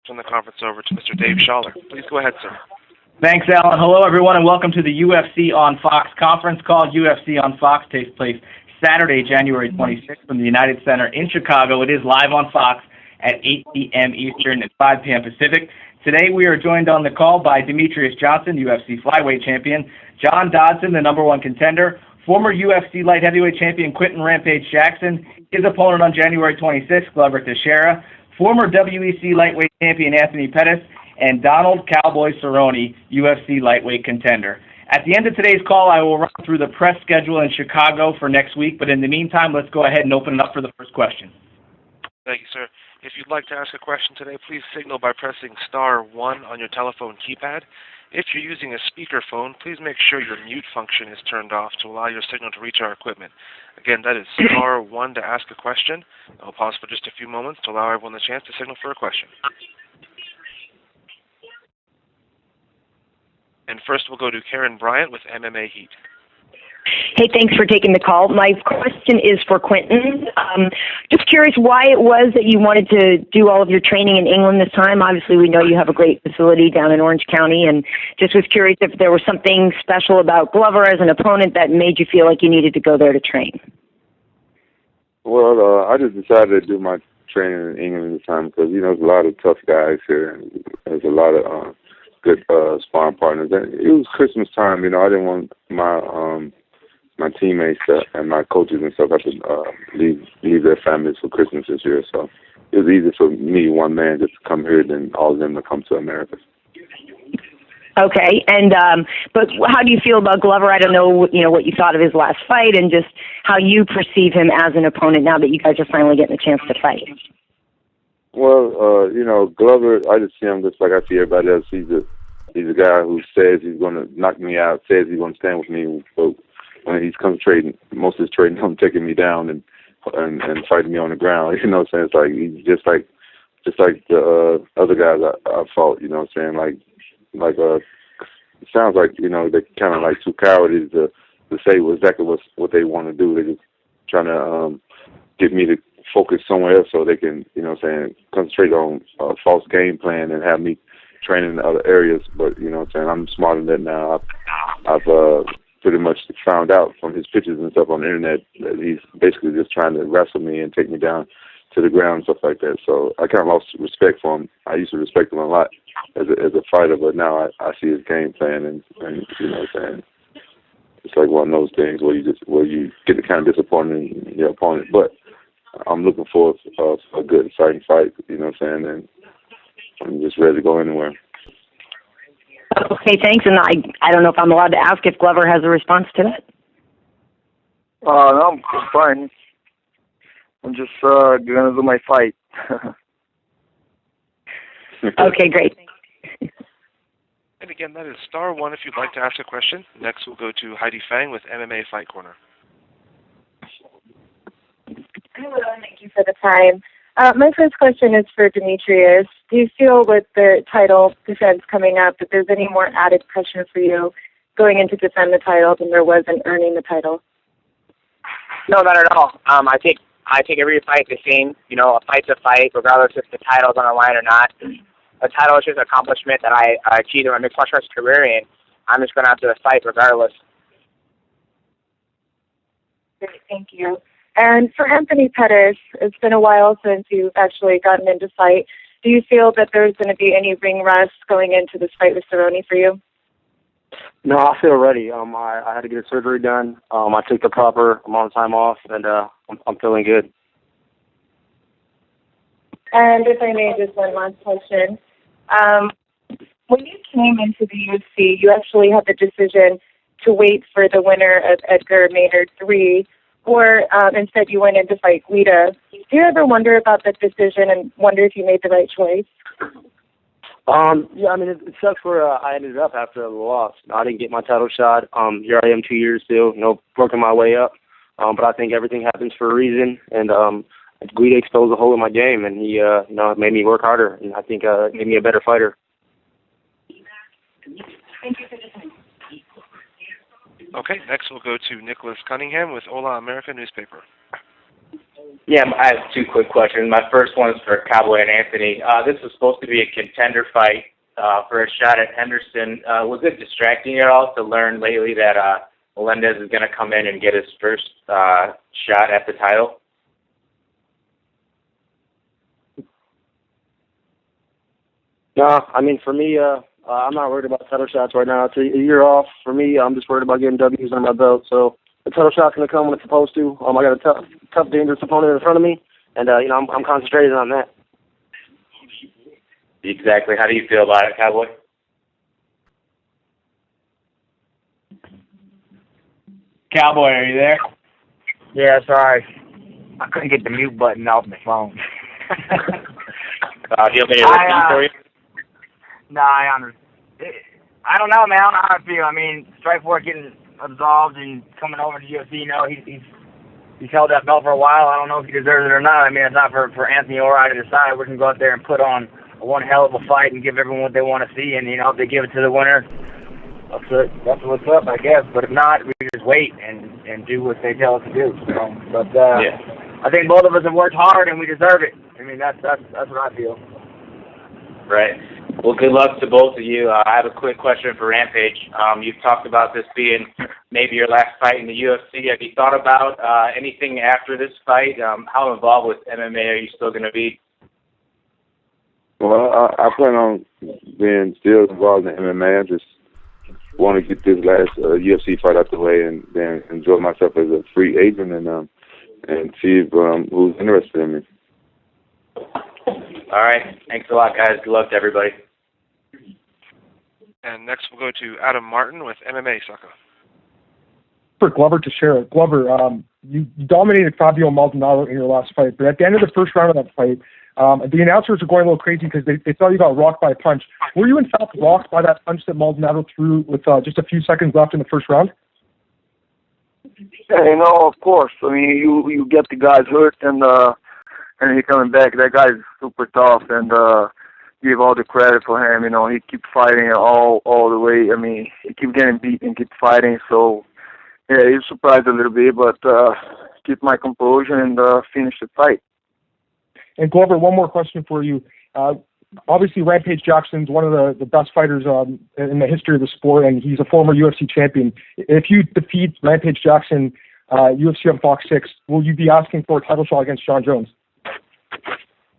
turn the conference over to Mr. Dave Schaller. Please go ahead, sir. Thanks, Alan. Hello, everyone, and welcome to the UFC on Fox conference call. UFC on Fox takes place Saturday, January 26th from the United Center in Chicago. It is live on Fox at 8 p.m. Eastern and 5 p.m. Pacific. Today we are joined on the call by Demetrious Johnson, UFC flyweight champion, John Dodson, the #1 contender, former UFC light heavyweight champion Quinton Rampage Jackson, his opponent on January 26th, Glover Teixeira, former WEC lightweight champion Anthony Pettis, and Donald Cowboy Cerrone, UFC lightweight contender. At the end of today's call, I will run through the press schedule in Chicago for next week, but in the meantime, let's go ahead and open it up for the first question. Thank you, sir. If you'd like to ask a question today, please signal by pressing *1 on your telephone keypad. If you're using a speakerphone, please make sure your mute function is turned off to allow your signal to reach our equipment. Again, that is *1 to ask a question. I'll pause for just a few moments to allow everyone the chance to signal for a question. And first we'll go to Karen Bryant with MMA Heat. Hey, thanks for taking the call. My question is for Quinton. Just curious why it was that you wanted to do all of your training in England this time. Obviously, we know you have a great facility down in Orange County, and just was curious if there was something special about Glover as an opponent that made you feel like you needed to go there to train. Well, I just decided to do my training in England this time because, you know, there's a lot of tough guys here, and there's a lot of good sparring partners. And it was Christmas time, you know. I didn't want my teammates and my coaches and stuff have to leave their families for Christmas this year. So it was easy for me, one man, just to come here than all of them to come to America. Okay, and but how do you feel about Glover? I don't know, you know, what you thought of his last fight and just how you perceive him as an opponent now that you guys are finally getting a chance to fight. Well, you know, Glover, I just see him just like I see everybody else. He's a guy who says he's going to knock me out, says he's going to stand with me, but when he's concentrating, most of his training on taking me down and fighting me on the ground. You know what I'm saying? It's like he's just like the other guys I fought. You know what I'm saying? Like it sounds like, you know, they're kind of like too cowardice to say exactly what they want to do. They're just trying to get me to focus somewhere else so they can, you know what I'm saying, concentrate on a false game plan and have me training in other areas. But, you know what I'm saying, I'm smarter than that now. I've pretty much found out from his pictures and stuff on the internet that he's basically just trying to wrestle me and take me down to the ground and stuff like that. So I kind of lost respect for him. I used to respect him a lot as a fighter, but now I see his game plan and you know what I'm saying, it's like one of those things where you get kind of disappointed in your opponent. But I'm looking forward to a good, exciting fight, you know what I'm saying, and I'm just ready to go anywhere. Okay, thanks. And I don't know if I'm allowed to ask if Glover has a response to that. No, I'm fine. I'm just going to do my fight. Okay, great. And again, that is *1 if you'd like to ask a question. Next we'll go to Heidi Fang with MMA Fight Corner. Hello, thank you for the time. My first question is for Demetrious. Do you feel with the title defense coming up that there's any more added pressure for you going in to defend the title than there was in earning the title? No, not at all. I take every fight the same. You know, a fight's a fight, regardless if the title's on the line or not. A title is just an accomplishment that I achieved in my mixed martial arts career, and I'm just going to have to fight regardless. Great, thank you. And for Anthony Pettis, it's been a while since you've actually gotten into fight. Do you feel that there's going to be any ring rust going into this fight with Cerrone for you? No, I feel ready. I had to get a surgery done. I took the proper amount of time off, and I'm feeling good. And if I may, just one last question. When you came into the UFC, you actually had the decision to wait for the winner of Edgar Maynard 3, or instead you went in to fight Guida. Do you ever wonder about that decision and wonder if you made the right choice? Yeah, I mean, it sucks where I ended up after the loss. I didn't get my title shot. Here I am 2 years still, you know, working my way up. But I think everything happens for a reason, and Guida exposed a hole in my game, and he, you know, made me work harder, and I think made me a better fighter. Thank you for the time. Okay, next we'll go to Nicholas Cunningham with Hola America newspaper. Yeah, I have two quick questions. My first one is for Cowboy and Anthony. This was supposed to be a contender fight for a shot at Henderson. Was it distracting at all to learn lately that Melendez is going to come in and get his first shot at the title? No, I mean, for me, I'm not worried about title shots right now. It's a year off. For me, I'm just worried about getting W's on my belt. So the title shot's going to come when it's supposed to. I got a tough, dangerous opponent in front of me, and I'm concentrated on that. Exactly. How do you feel about it, Cowboy? Cowboy, are you there? Yeah, sorry. I couldn't get the mute button off my phone. Do you have any repeat for you? No, I don't know, man. I don't know how I feel. I mean, Strikeforce getting absolved and coming over to UFC, he's held that belt for a while. I don't know if he deserves it or not. I mean, it's not for Anthony or I to decide. We can go out there and put on one hell of a fight and give everyone what they want to see. And, if they give it to the winner, that's what's up, I guess. But if not, we just wait and do what they tell us to do. Yeah. I think both of us have worked hard and we deserve it. I mean, that's what I feel. Right. Well, good luck to both of you. I have a quick question for Rampage. You've talked about this being maybe your last fight in the UFC. Have you thought about anything after this fight? How involved with MMA are you still going to be? Well, I plan on being still involved in MMA. I just want to get this last UFC fight out the way and then enjoy myself as a free agent and see if, who's interested in me. All right. Thanks a lot, guys. Good luck to everybody. And next we'll go to Adam Martin with MMA Sucker. For Glover Teixeira. Glover, you dominated Fabio Maldonado in your last fight, but at the end of the first round of that fight, the announcers were going a little crazy because they thought you got rocked by a punch. Were you in fact rocked by that punch that Maldonado threw with just a few seconds left in the first round? Yeah, of course. I mean, you get the guys hurt and he coming back. That guy's super tough and give all the credit for him. He keep fighting all the way. I mean, he keep getting beat and keep fighting. So yeah, he's surprised a little bit, but keep my composure and finish the fight. And Glover, one more question for you. Obviously, Rampage Jackson's one of the best fighters in the history of the sport, and he's a former UFC champion. If you defeat Rampage Jackson, UFC on Fox 6, will you be asking for a title shot against Jon Jones?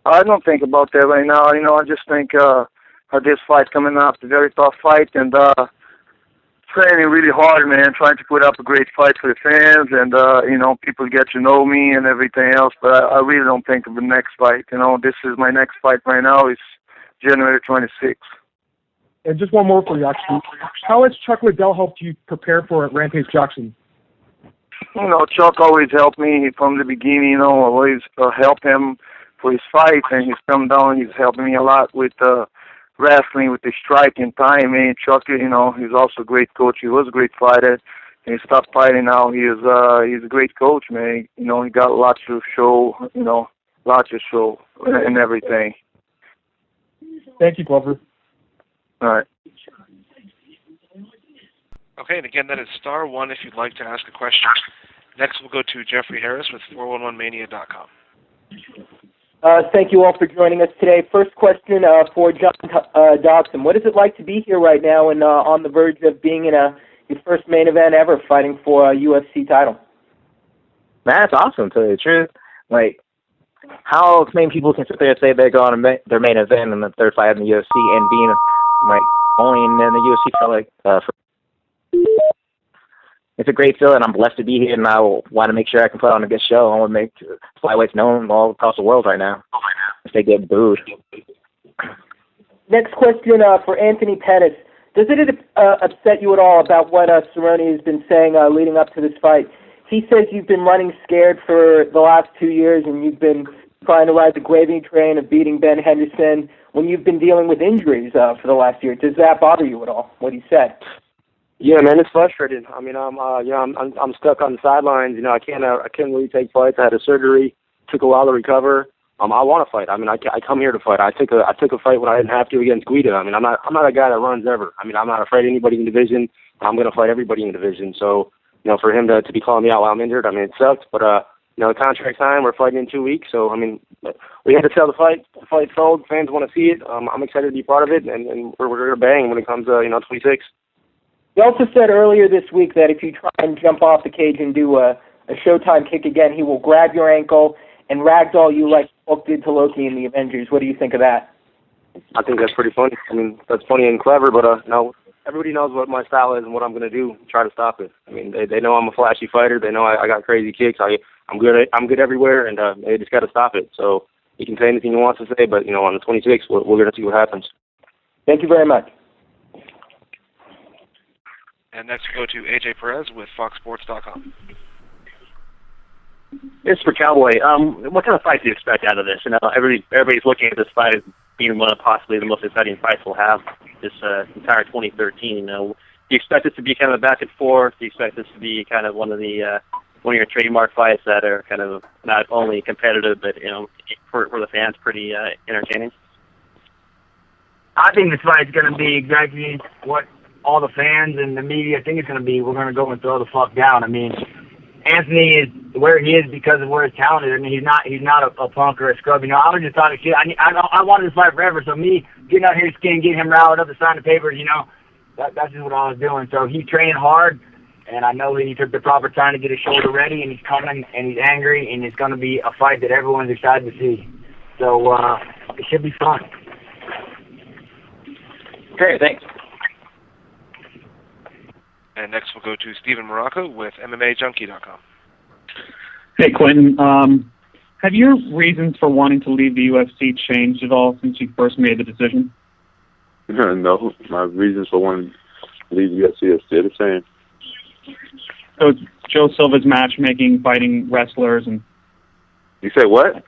I don't think about that right now. I just think this fight coming up, a very tough fight, and training really hard, man, trying to put up a great fight for the fans, and, people get to know me and everything else, but I really don't think of the next fight. This is my next fight right now. It's January 26th. And just one more for you, actually. How has Chuck Liddell helped you prepare for Rampage Jackson? Chuck always helped me from the beginning, always help him for his fight, and he's come down, he's helping me a lot with wrestling, with the striking time. And Chuck, he's also a great coach. He was a great fighter, and he stopped fighting now. He's a great coach, man. He got lots to show, and everything. Thank you, Glover. All right. Okay, and again, that is *1 if you'd like to ask a question. Next, we'll go to Jeffrey Harris with 411mania.com. Thank you all for joining us today. First question for John Dodson. What is it like to be here right now and on the verge of being in your first main event ever, fighting for a UFC title? Man, that's awesome, to tell you the truth. How many people can sit there and say they're going to their main event and the third fight in the UFC and being only in the UFC for it's a great feeling. I'm blessed to be here, and I want to make sure I can put on a good show. I want to make flyweights known all across the world right now if they get booed. Next question for Anthony Pettis. Does it upset you at all about what Cerrone has been saying leading up to this fight? He says you've been running scared for the last 2 years, and you've been trying to ride the gravy train of beating Ben Henderson when you've been dealing with injuries for the last year. Does that bother you at all, what he said? Yeah, man, it's frustrating. I mean, I'm stuck on the sidelines. I can't really take fights. I had a surgery. Took a while to recover. I want to fight. I mean, I come here to fight. I took a fight when I didn't have to against Guida. I mean, I'm not a guy that runs ever. I mean, I'm not afraid of anybody in the division. I'm going to fight everybody in the division. So, for him to be calling me out while I'm injured, I mean, it sucks. But the contract time. We're fighting in 2 weeks, so I mean, we had to sell the fight. The fight sold. Fans want to see it. I'm excited to be part of it, and we're going to bang when it comes to 26. He also said earlier this week that if you try and jump off the cage and do a Showtime kick again, he will grab your ankle and ragdoll you like Hulk did to Loki in the Avengers. What do you think of that? I think that's pretty funny. I mean, that's funny and clever, but no, everybody knows what my style is and what I'm going to do. Try to stop it. I mean, they know I'm a flashy fighter. They know I got crazy kicks. I'm good everywhere, and they just got to stop it. So he can say anything he wants to say, but on the 26th, we're going to see what happens. Thank you very much. And next we go to AJ Perez with FoxSports.com. It's for Cowboy. What kind of fight do you expect out of this? Everybody's looking at this fight as being one of possibly the most exciting fights we'll have this entire 2013. Do you expect this to be kind of a back and forth? Do you expect this to be kind of one of your trademark fights that are kind of not only competitive but for the fans pretty entertaining? I think this fight's going to be exactly what all the fans and the media think it's going to be. We're going to go and throw the fuck down. I mean, Anthony is where he is because of where his talent is. I mean, he's not a punk or a scrub. I was just talking shit. I wanted to fight forever, so me getting out here getting him riled up to sign the papers, that's just what I was doing. So he trained hard, and I know that he took the proper time to get his shoulder ready, and he's coming, and he's angry, and it's going to be a fight that everyone's excited to see. So it should be fun. Great, thanks. And next we'll go to Steven Morocco with MMAJunkie.com. Hey, Quinton. Have your reasons for wanting to leave the UFC changed at all since you first made the decision? No, my reasons for wanting to leave the UFC are still the same. So it's Joe Silva's matchmaking, fighting wrestlers, and... You say what?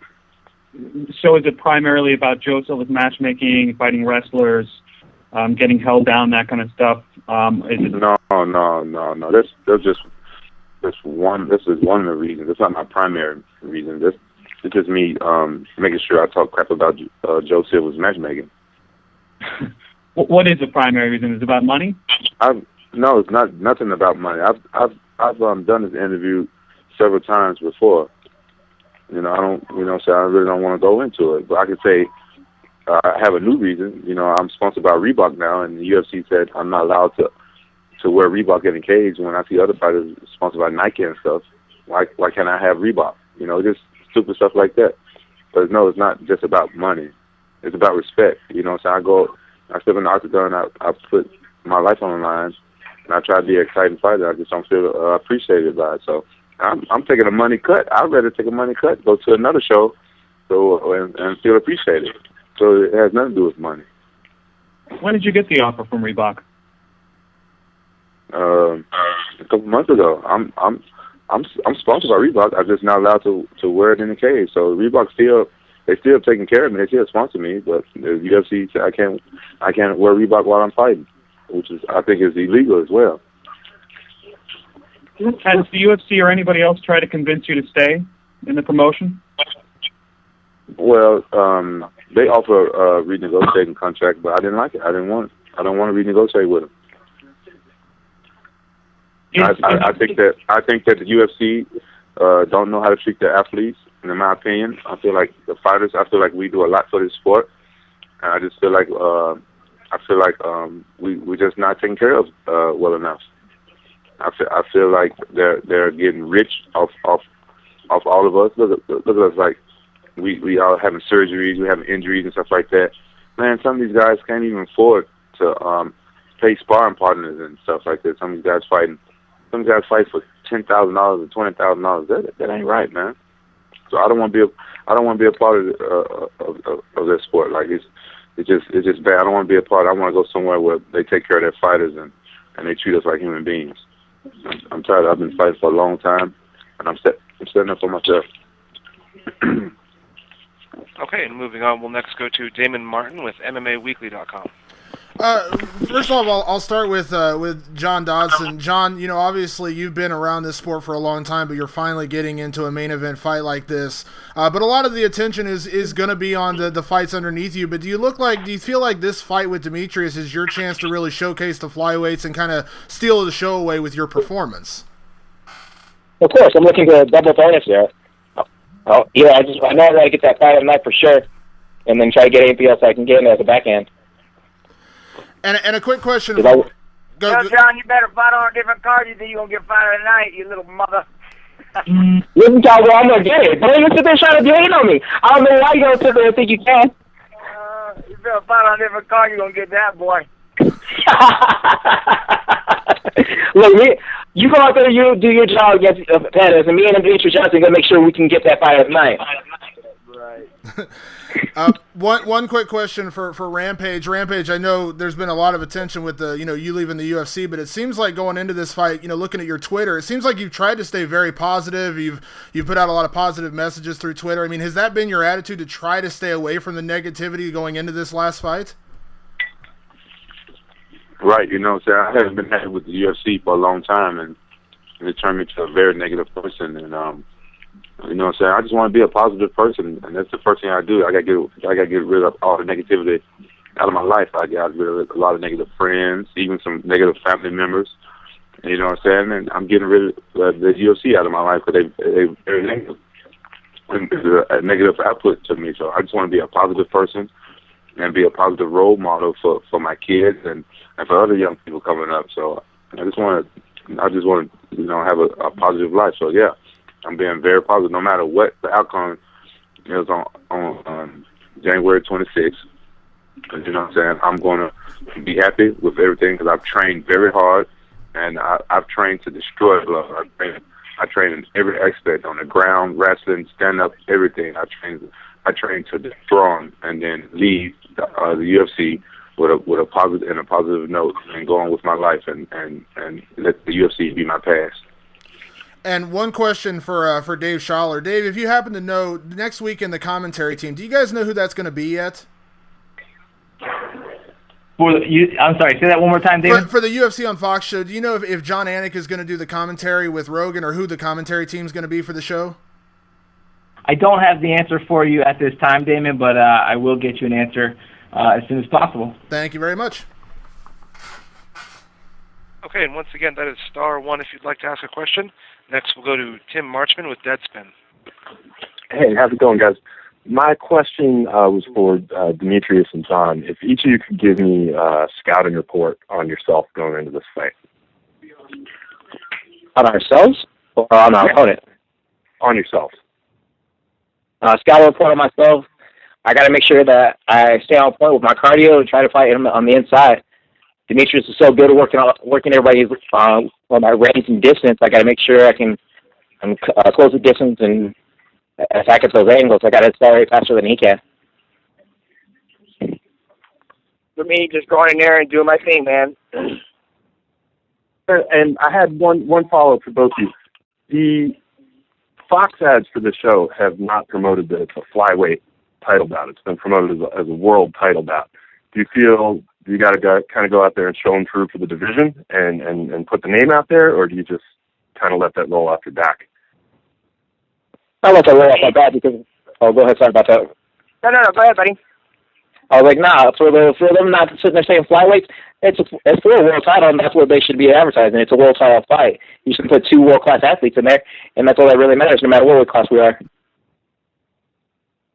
So is it primarily about Joe Silva's matchmaking, fighting wrestlers, getting held down, that kind of stuff? No. That's just one. This is one of the reasons. It's not my primary reason. This is just me making sure I talk crap about Joe Silva's matchmaking. What is the primary reason? Is it about money? No, it's not. Nothing about money. I've done this interview several times before. I don't. So I really don't want to go into it. But I can say. I have a new reason. I'm sponsored by Reebok now, and the UFC said I'm not allowed to wear Reebok in the cage when I see other fighters sponsored by Nike and stuff. Why can't I have Reebok? Just stupid stuff like that. But no, it's not just about money. It's about respect. So I step in the octagon, I put my life on the line, and I try to be an exciting fighter. I just don't feel appreciated by it. So I'm taking a money cut. I'd rather take a money cut, go to another show, and feel appreciated. So it has nothing to do with money. When did you get the offer from Reebok? A couple months ago. I'm sponsored by Reebok. I'm just not allowed to wear it in the cage. So Reebok still taking care of me. They still sponsor me, but the UFC said I can't wear Reebok while I'm fighting, which I think is illegal as well. Has the UFC or anybody else tried to convince you to stay in the promotion? Well, they offer a renegotiating contract, but I didn't like it. I don't want to renegotiate with them. I think that the UFC don't know how to treat their athletes. And in my opinion, I feel like the fighters. I feel like we do a lot for this sport, and I just feel like we're just not taken care of well enough. I feel like they're getting rich off all of us. Look at us, like we all having surgeries, we having injuries and stuff like that. Man, some of these guys can't even afford to pay sparring partners and stuff like that. Some of these guys fight for $10,000 or $20,000. That ain't right, man. So I don't want to be a part of this sport. Like it's just bad. I don't want to be a part. I want to go somewhere where they take care of their fighters and they treat us like human beings. I'm tired. I've been fighting for a long time, and I'm setting up for myself. Okay, and moving on, we'll next go to Damon Martin with MMAWeekly.com. First of all, I'll start with John Dodson. John, obviously you've been around this sport for a long time, but you're finally getting into a main event fight like this. But a lot of the attention is going to be on the fights underneath you. But do you feel like this fight with Demetrious is your chance to really showcase the flyweights and kind of steal the show away with your performance? Of course, I'm looking to double bonus there. Oh yeah, I know I got to get that fight tonight for sure, and then try to get anything else I can get as a backhand. And a quick question. Well, John, you better fight on a different card. You think you're gonna get fighter tonight, you little mother. Listen, Cowboy, I'm gonna get it. Don't even sit there trying to hate on me. I don't know why you don't sit there and think you can. You better fight on a different card. You're gonna get that, boy. Look, you go out there, you do your job against Pettis, and me and Demetrious are gonna make sure we can get that fight tonight. Right. One quick question for Rampage. Rampage, I know there's been a lot of attention with the you leaving the UFC, but it seems like going into this fight, looking at your Twitter, it seems like you've tried to stay very positive. You've put out a lot of positive messages through Twitter. I mean, has that been your attitude to try to stay away from the negativity going into this last fight? Right, I haven't been happy with the UFC for a long time, and it turned me to a very negative person. And I just want to be a positive person, and that's the first thing I do. I got to get rid of all the negativity out of my life. I got rid of a lot of negative friends, even some negative family members. And I'm getting rid of the UFC out of my life because they're very negative. And there's a negative output to me. So I just want to be a positive person and be a positive role model for my kids and for other young people coming up. So I just want to have a positive life. So yeah, I'm being very positive no matter what the outcome is on January 26th. I'm going to be happy with everything because I've trained very hard and I've trained to destroy blood. I train in every aspect, on the ground, wrestling, stand-up, everything. I train to destroy them and then leave the UFC with a positive note and go on with my life and let the UFC be my past. And one question for Dave Schaller. Dave, if you happen to know, next week in the commentary team, do you guys know who that's going to be yet? I'm sorry, say that one more time, David. For the UFC on Fox show, do you know if John Anik is going to do the commentary with Rogan or who the commentary team is going to be for the show? I don't have the answer for you at this time, Damon, but I will get you an answer as soon as possible. Thank you very much. Okay, and once again, that is *1 if you'd like to ask a question. Next, we'll go to Tim Marchman with Deadspin. Hey, how's it going, guys? My question was for Demetrious and John. If each of you could give me a scouting report on yourself going into this fight. On ourselves or on our opponent? On yourself. Scouting report on myself. I got to make sure that I stay on point with my cardio and try to fight him on the inside. Demetrious is so good at working everybody's on my range and distance. I got to make sure I can close the distance and attack at those angles. I got to accelerate faster than he can. For me, just going in there and doing my thing, man. And I had one follow-up for both of you. The Fox ads for the show have not promoted the flyweight title bout. It's been promoted as a world title bout. Do you feel you got to kind of go out there and show them through for the division and put the name out there, or do you just kind of let that roll off your back? I let that roll off my back because... Oh, go ahead. Sorry about that. No, go ahead, buddy. I was like, nah, for them not sitting there saying flyweights, it's for a world title, and that's what they should be advertising. It's a world title fight. You should put two world-class athletes in there, and that's all that really matters, no matter what weight class we are.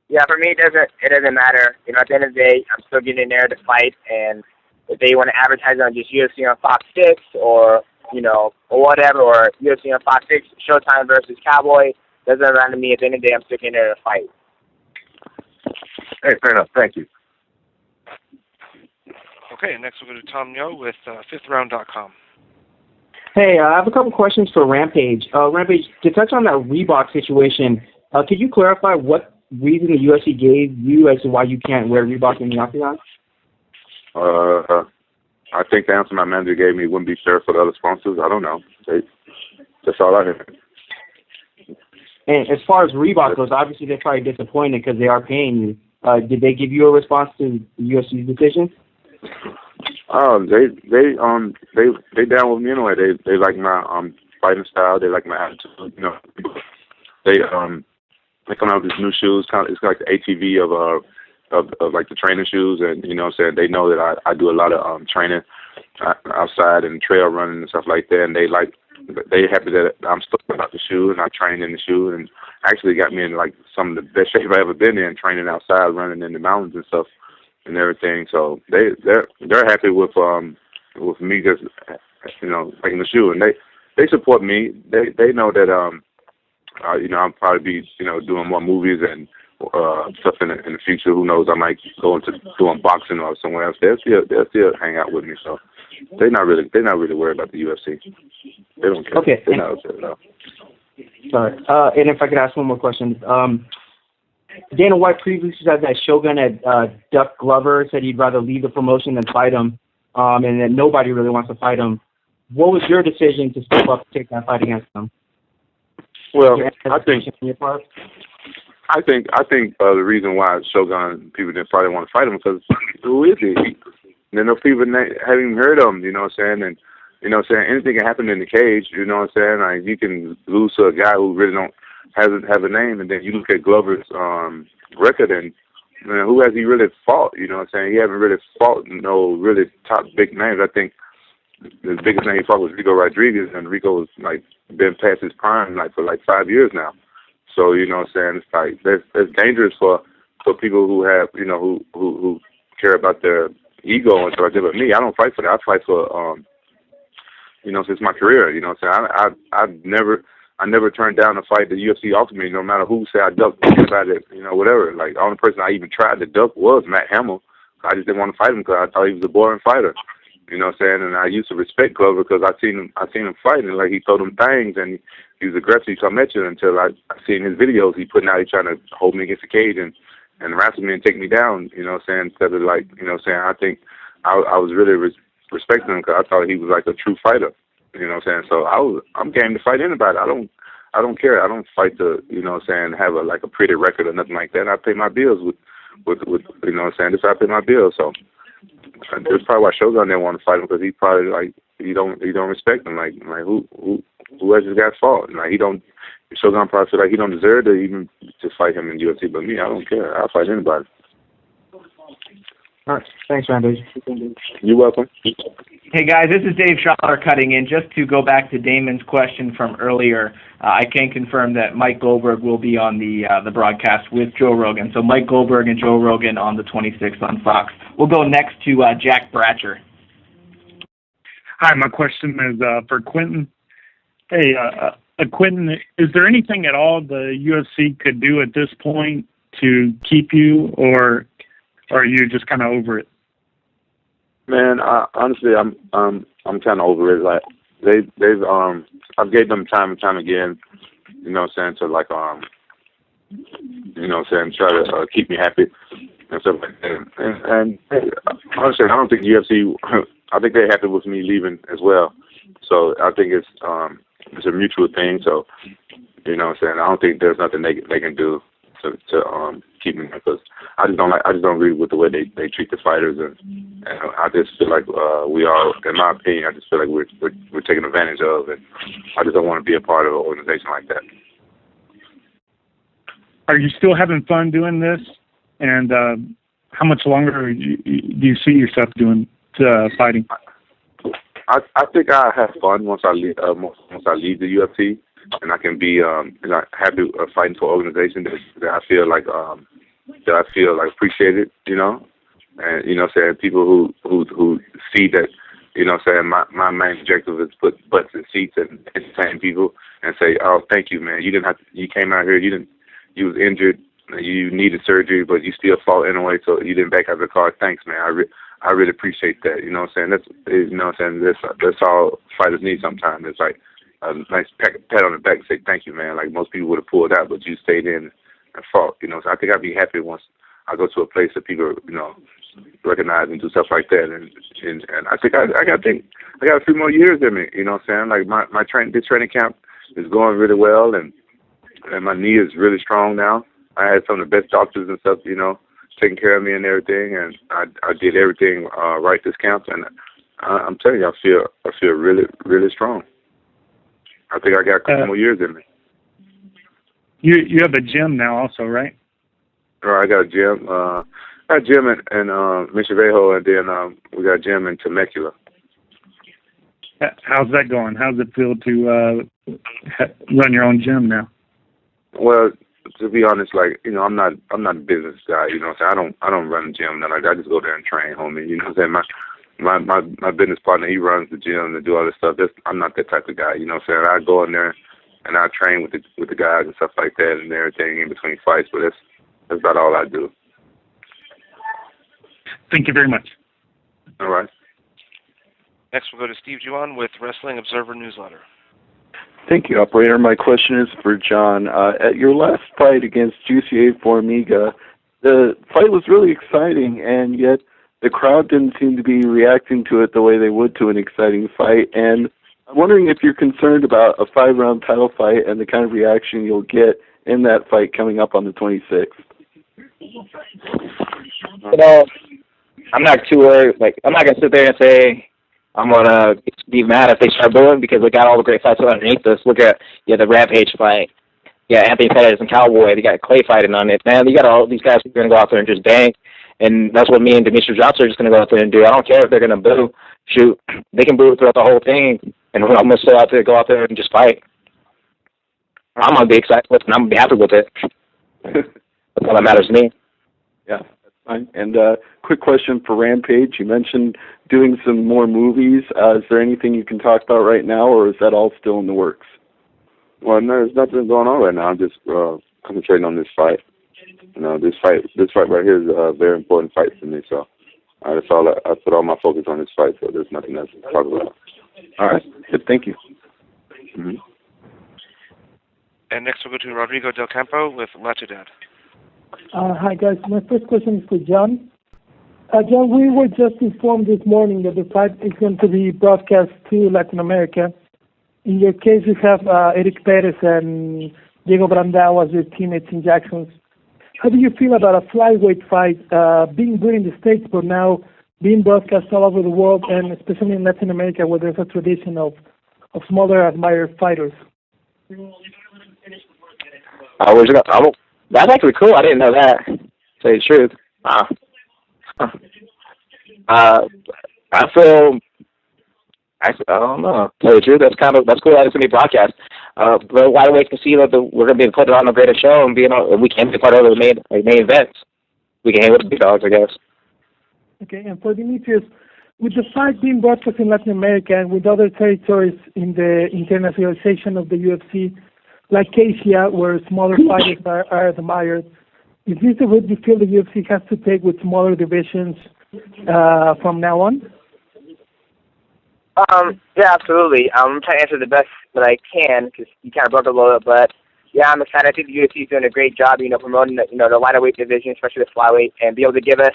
Yeah, for me, it doesn't matter. At the end of the day, I'm still getting in there to fight, and if they want to advertise on just UFC on Fox 6 or whatever, or UFC on Fox 6, Showtime versus Cowboy, doesn't matter to me. At the end of the day, I'm still getting there to fight. Hey, fair enough. Thank you. Okay, next we'll go to Tom Yo with FifthRound.com. Hey, I have a couple questions for Rampage. Rampage, to touch on that Reebok situation, could you clarify what reason the UFC gave you as to why you can't wear Reebok in the octagon? I think the answer my manager gave me wouldn't be fair for the other sponsors. I don't know. That's all I heard. And as far as Reebok goes, obviously they're probably disappointed because they are paying you. Did they give you a response to the UFC's decision? They down with me anyway. They like my fighting style. They like my attitude. They come out with these new shoes. It's like the ATV of like the training shoes, and they know that I do a lot of training outside and trail running and stuff like that. And they like they happy that I'm still about the shoe and I train in the shoe, and actually got me in like some of the best shape I've ever been in, training outside, running in the mountains and stuff and everything. So they're happy with me just making the shoe, and they support me. They know that I'll probably be doing more movies and stuff in the future. Who knows? I might go into doing boxing or somewhere else. They'll still hang out with me. So they're not really worried about the UFC. They don't care. Okay. They're not upset at all. Sorry. And if I could ask one more question. Dana White previously said that Shogun had ducked Glover, said he'd rather leave the promotion than fight him, and that nobody really wants to fight him. What was your decision to step up to take that fight against him? Well, I think the reason why Shogun people didn't probably want to fight him because who is he? People haven't even heard of him. You know what I'm saying? And anything can happen in the cage. You know what I'm saying? Like you can lose to a guy who really hasn't have a name, and then you look at Glover's record, and who has he really fought? You know what I'm saying? He haven't really fought no really top big names. I think the biggest name he fought was Rico Rodriguez, and Rico's like been past his prime for 5 years now. So you know what I'm saying? It's like that's dangerous for people who have who care about their ego and stuff like that. But me, I don't fight for that. I fight for since my career. You know what I'm saying? I never turned down a fight the UFC offered me, no matter who said I ducked about it, whatever. Like the only person I even tried to duck was Matt Hamill. I just didn't want to fight him because I thought he was a boring fighter. You know what I'm saying? And I used to respect Glover because I seen him fighting. Like he told him things and he was aggressive. He come at you until I seen his videos. He putting out, he trying to hold me against the cage and wrestle me and take me down. You know what I'm saying? Instead of I think I was really respecting him because I thought he was like a true fighter. You know what I'm saying? So I'm game to fight anybody. I don't care. I don't fight to have a pretty record or nothing like that. I pay my bills with you know what I'm saying? This I pay my bills. So that's probably why Shogun didn't want to fight him because he probably he don't respect him. Like who has this guy fought? Like Shogun probably feel like he don't deserve to even to fight him in UFC. But me, I don't care. I'll fight anybody. All right. Thanks, Rampage. You're welcome. Hey guys, this is Dave Schaller cutting in. Just to go back to Damon's question from earlier, I can confirm that Mike Goldberg will be on the broadcast with Joe Rogan. So Mike Goldberg and Joe Rogan on the 26th on Fox. We'll go next to Jack Bratcher. Hi, my question is for Quinton. Hey, Quinton, is there anything at all the UFC could do at this point to keep you, or are you just kind of over it? Man, honestly, I'm kind of over it. Like they've I've gave them time and time again, you know what I'm saying, to you know what I'm saying, try to keep me happy and stuff like that. And honestly, I don't think UFC. I think they're happy with me leaving as well. So I think it's a mutual thing. So you know what I'm saying. I don't think there's nothing they can do to keep me, because I just don't agree with the way they treat the fighters, and I just feel like we are, in my opinion, I just feel like we're taken advantage of, and I just don't want to be a part of an organization like that. Are you still having fun doing this? And how much longer do you see yourself doing fighting? I think I have fun once I leave the UFC. And I can be happy fighting for an organization that I feel like appreciated, and saying people who see that, saying my main objective is put butts in seats and entertain people and say, oh, thank you, man. You came out here, you was injured, you needed surgery, but you still fought anyway, so you didn't back out the car. Thanks, man. I really appreciate that. You know what I'm saying? That's all fighters need sometimes. It's like a nice pat on the back and say thank you, man. Like most people would have pulled out, but you stayed in and fought. So I think I'd be happy once I go to a place that people recognize and do stuff like that. And I think I got a few more years in me. You know what I'm saying? Like this training camp is going really well, and my knee is really strong now. I had some of the best doctors and stuff, taking care of me and everything, and I did everything right this camp, and I'm telling you, I feel really, really strong. I think I got a couple more years in me. You have a gym now also, right? I got a gym. I got a gym in Mission Viejo, and then we got a gym in Temecula. How's that going? How's it feel to run your own gym now? Well, to be honest, like, you know, I'm not a business guy. You know what I'm saying? I don't run a gym. Nothing like that. I just go there and train, homie. You know what I'm saying? My business partner, he runs the gym and do all this stuff. I'm not that type of guy. You know what I'm saying? I go in there and I train with the guys and stuff like that and everything in between fights. But that's about all I do. Thank you very much. All right. Next, we'll go to Steve Juan with Wrestling Observer Newsletter. Thank you, operator. My question is for John. At your last fight against Jussier Formiga, the fight was really exciting, and yet the crowd didn't seem to be reacting to it the way they would to an exciting fight. And I'm wondering if you're concerned about a 5-round title fight and the kind of reaction you'll get in that fight coming up on the 26th. You know, I'm not too worried. Like, I'm not going to sit there and say I'm going to be mad if they start booing because we got all the great fights underneath us. Look at the Rampage fight. Yeah, Anthony Pettis and Cowboy. They got Clay fighting on it. Man, you got all these guys who are going to go out there and just bang. And that's what me and Demetrious are just going to go out there and do. I don't care if they're going to boo. Shoot, they can boo throughout the whole thing. And I'm going to still out there, go out there and just fight. I'm going to be excited with it, and I'm going to be happy with it. That's all that matters to me. Yeah, that's fine. And quick question for Rampage. You mentioned doing some more movies. Is there anything you can talk about right now, or is that all still in the works? Well, no, there's nothing going on right now. I'm just concentrating on this fight. You know, this fight right here is a very important fight for me. So that's all. I put all my focus on this fight. So there's nothing else to talk about. All right. Good. Thank you. Mm-hmm. And next we'll go to Rodrigo Del Campo with La Ciudad. Hi, guys. My first question is for John. John, we were just informed this morning that the fight is going to be broadcast to Latin America. In your case, you have Eric Perez and Diego Brandao as your teammates in Jackson's. How do you feel about a flyweight fight being good in the States, but now being broadcast all over the world, and especially in Latin America, where there's a tradition of smaller, admired fighters? That's actually cool. I didn't know that. To tell you the truth. I don't know. To tell you the truth, that's cool that it's going to be broadcast. But why wait to see that we're going to be put on a greater show and we can be part of the main events. We can hang with the big dogs, I guess. Okay, and for Demetrious, with the fight being broadcast in Latin America and with other territories in the internationalization of the UFC, like Asia, where smaller fighters are admired, is this the route you feel the UFC has to take with smaller divisions from now on? Yeah, absolutely. I'm trying to answer the best that I can because you kind of broke a little bit, but yeah, I'm excited. I think the UFC is doing a great job, promoting the lighter weight division, especially the flyweight, and be able to give us,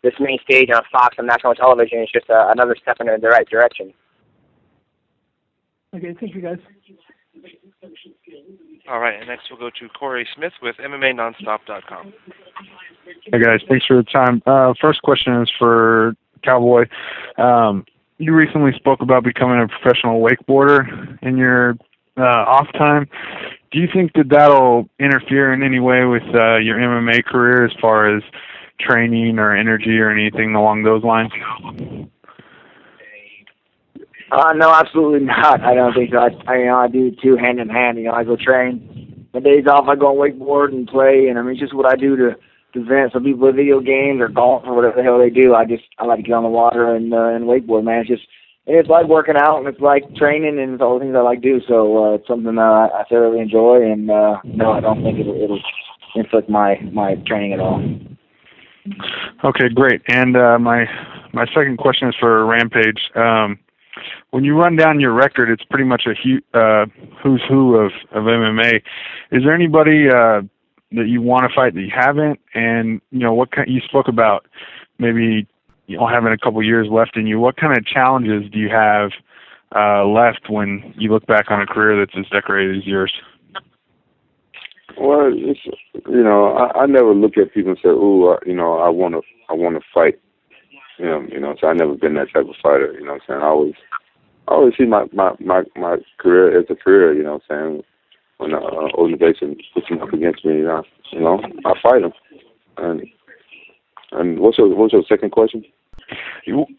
this main stage on Fox on national television is just another step in the right direction. Okay, thank you, guys. All right, and next we'll go to Corey Smith with MMANonstop.com. Hey, guys. Thanks for the time. First question is for Cowboy. You recently spoke about becoming a professional wakeboarder in your off time. Do you think that that'll interfere in any way with your MMA career as far as training or energy or anything along those lines? No, absolutely not. I don't think so. I do two hand in hand. I go train. My days off, I go on wakeboard and play, and it's just what I do to vent. Some people play video games or golf or whatever the hell they do. I like to get on the water and wakeboard, man. It's like working out and it's like training and it's all the things I like to do. So it's something I thoroughly enjoy, and no, I don't think it'll inflict my training at all. Okay, great. And my second question is for Rampage. When you run down your record, it's pretty much a who's who of MMA. Is there anybody that you want to fight that you haven't? And you spoke about maybe having a couple years left in you. What kind of challenges do you have left when you look back on a career that's as decorated as yours? Well, I never look at people and say, "Ooh, I want to fight." So I never been that type of fighter. You know what I'm saying? I always see my career as a career. You know what I'm saying? When an organization puts them up against me, I fight them. And what's your second question?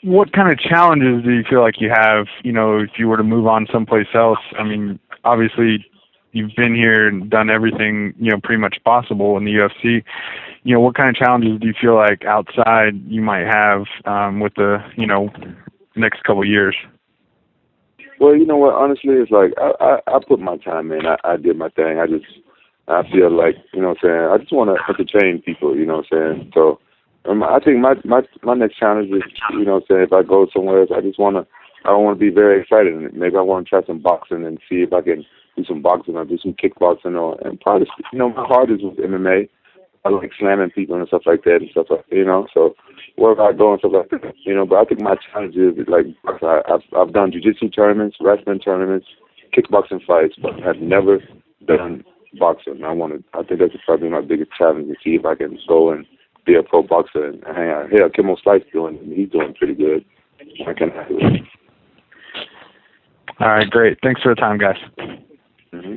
what kind of challenges do you feel like you have, if you were to move on someplace else? I mean, obviously you've been here and done everything, pretty much possible in the UFC. What kind of challenges do you feel like outside you might have with the, next couple of years? Well, you know what? Honestly, it's like I put my time in. I did my thing. I feel like, I just want to entertain people, So I think my next challenge is, if I go somewhere else, I want to be very excited. Maybe I want to try some boxing and see if I can do some boxing or do some kickboxing and probably, my heart is with MMA. I like slamming people and stuff like that so wherever I go and stuff like that, but I think my challenge is like, I've done jiu-jitsu tournaments, wrestling tournaments, kickboxing fights, but I've never done boxing. I think that's probably my biggest challenge, to see if I can go and be a pro boxer and hang out. Hell, Kimmel Slice he's doing pretty good. I can do it. All right, great. Thanks for the time, guys. Mm-hmm.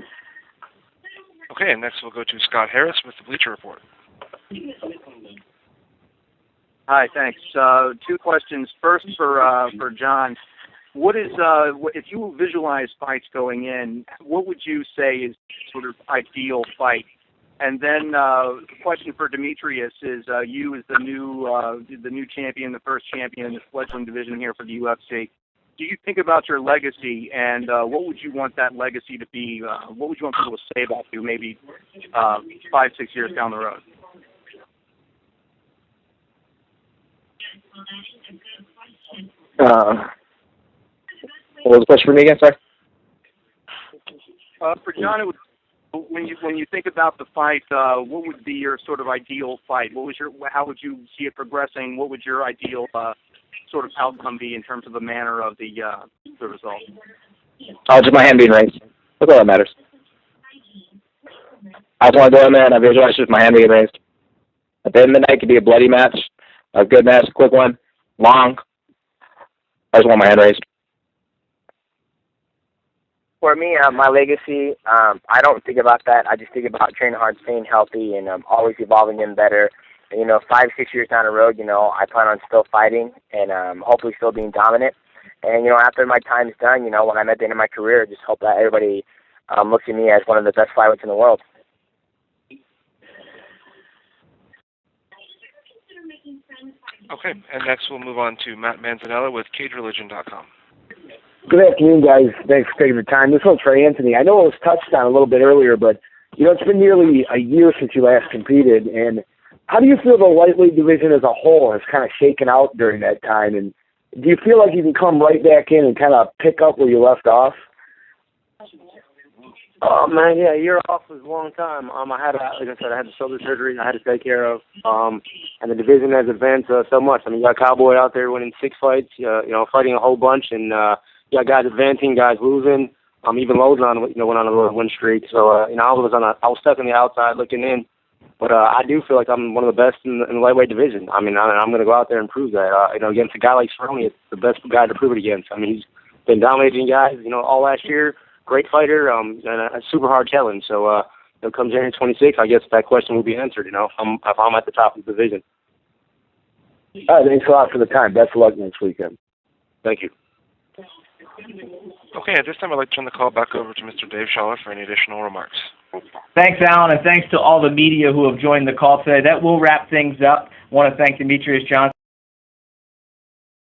Okay, and next we'll go to Scott Harris with the Bleacher Report. Hi, thanks. Two questions. First for John. What is if you visualize fights going in, what would you say is sort of ideal fight? And then the question for Demetrious is, you as the new champion, the first champion in the fledgling division here for the UFC. Do you think about your legacy, and what would you want that legacy to be? What would you want people to say about you maybe 5-6 years down the road? What was the question for me again, sorry? For John, it would, when you think about the fight, what would be your sort of ideal fight? How would you see it progressing? What would your ideal sort of outcome be in terms of the manner of the result? Oh, just my hand being raised. That's all that matters. I just want to go in there and I visualize just my hand being raised. At the end of the night, it could be a bloody match, a good match, a quick one, long. I just want my hand raised. For me, my legacy, I don't think about that. I just think about training hard, staying healthy, and always evolving and better. And, 5-6 years down the road, I plan on still fighting and hopefully still being dominant. And, after my time's done, when I'm at the end of my career, just hope that everybody looks at me as one of the best flyweights in the world. Okay, and next we'll move on to Man Piniella with CageReligion.com. Good afternoon, guys. Thanks for taking the time. This one's for Anthony. I know it was touched on a little bit earlier, but, it's been nearly a year since you last competed. And how do you feel the lightweight division as a whole has kind of shaken out during that time? And do you feel like you can come right back in and kind of pick up where you left off? Oh man, yeah, a year off was a long time. I had the shoulder surgery I had to take care of. And the division has advanced so much. I mean, you got Cowboy out there winning 6 fights, fighting a whole bunch, and you got guys advancing, guys losing. Even Lozon, went on a little win streak. So, I was stuck on the outside looking in. But I do feel like I'm one of the best in the lightweight division. I mean, I'm going to go out there and prove that. Against a guy like Cerrone, it's the best guy to prove it against. I mean, he's been dominating guys, all last year. Great fighter, and a super hard challenge. So, come January 26th, I guess that question will be answered, if I'm at the top of the division. All right, thanks a lot for the time. Best of luck next weekend. Thank you. Okay, at this time I'd like to turn the call back over to Mr. Dave Schaller for any additional remarks. Thanks, Alan, and thanks to all the media who have joined the call today. That will wrap things up. I want to thank Demetrious Johnson.